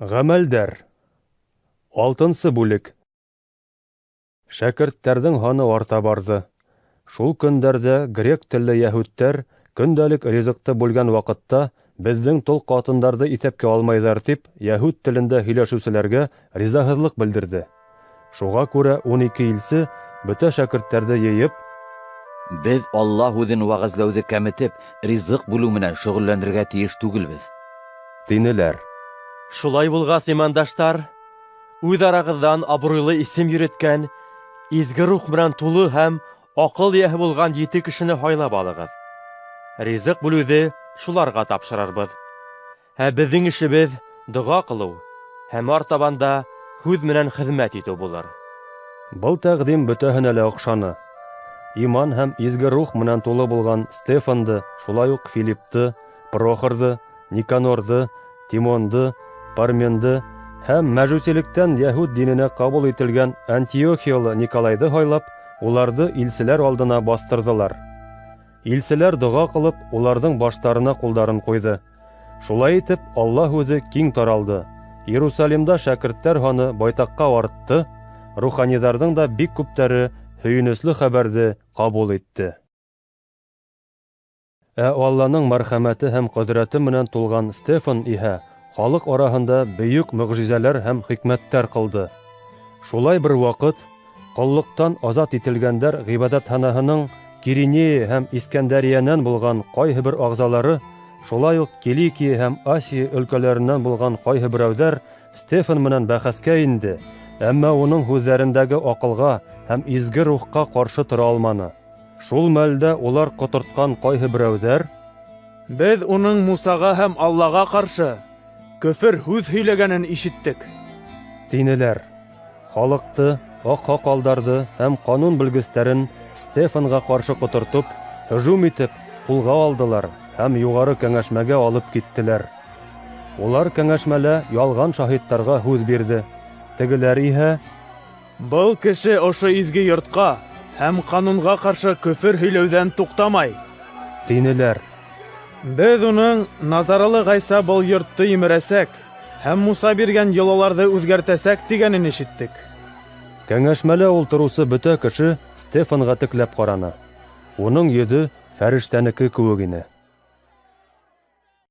Ғәмәлдәр. 6-нчы бүлек. Шәкерттәрҙең һаны арта барды. Шул көндәрҙә грек телле йәһүдтәр көндәлек ризыҡты бүлгән ваҡытта беҙҙең тол ҡатындарҙы иҫәпкә алмайҙар тип, йәһүд телендә һөйләшеүселәргә ризаһыҙлык белдерҙе. Шуға күрә 12 илсе бөтә шәкерттәрҙе йыйып, Беҙ Аллаһ үҙен вәғәзләүҙе кәметеп, ризыҡ бүлеү менән шөғөлләнергә тейеш түгелбеҙ, тинеләр. Шулай булғас, имандаштар, үҙ арағыҙҙан абруйлы исем йөрөткән, изге рух менән тулы һәм аҡыл йәһе булған 7 кешене һайлап алығыҙ. Ризыҡ бүлеүҙе шуларға тапшырырбыҙ. Ә беҙҙең эшебеҙ доға ҡылыу һәм артабанда һүҙ менән хеҙмәт итеү булыр. Был тәҡдим бөтәһенә лә оҡшаны. Иман һәм изге рух менән тулы булған Стефанды, шулай уҡ Филипты, Прохорҙы, Никанорҙы, Тимонды, Парменды һәм мәжүсилектән йәһүд диненә ҡабул ителгән Антиохиялы Николайҙы һайлап, уларҙы илселәр алдына баҫтырҙылар. Илселәр доға ҡылып, уларҙың баштарына ҡулдарын ҡуйҙы. Шулай итеп, Аллаһ үҙе киң таралды. Иерусалимда шәкерттәр һаны байтаҡҡа артты, руханиҙарҙың да бик күптәре һөйөнөслө хәбәрҙе ҡабул итте. Ә Алланың мәрхәмәте һәм ҡөҙрәте менән тулған Стефан иһә халыҡ араһында бөйөк мөғжизәләр һәм хикмәттәр ҡылды. Шулай бер ваҡыт ҡоллоҡтан азат ителгәндәр ғибәҙәтханаһының Киринея һәм Искәндәриянән булған ҡайһы бер ағзалары, шулай уҡ Киликия һәм Асия өлкәләренән булған ҡайһы берәүҙәр Стефан менән бәхәскә инде, әммә уның һүҙҙәрендәге аҡылға һәм изге рухҡа ҡаршы тора алманы. Шул мәлдә улар ҡотортҡан ҡайһы берәүҙәр: Беҙ уның Мусаға һәм Аллаға ҡаршы көфөр һүҙ һөйләгәнен ишеттек, тинеләр. Халыҡты, аҡ һаҡалдарҙы һәм ҡанун белгестәрен Стефанға ҡаршы ҡотортоп, һөжүм итеп, ҡулға алдылар һәм юғары кәңәшмәгә алып киттеләр. Улар кәңәшмәлә ялған шаһиттарға һүҙ бирҙе. Тегеләр иһә: был кеше ошо изге йортҡа һәм ҡанунға ҡаршы көфөр һөйләүҙән туҡтамай. тинеләр. Беҙ уның Назаралы Ғайса был йортто емерәсәк һәм Муса биргән йолаларҙы үҙгәртәсәк тигәнен ишеттек. Кәңәшмәлә ултырыусы бөтә кеше Стефанға текләп ҡараны. Уның йөҙө фәрештәнеке кеүек ине.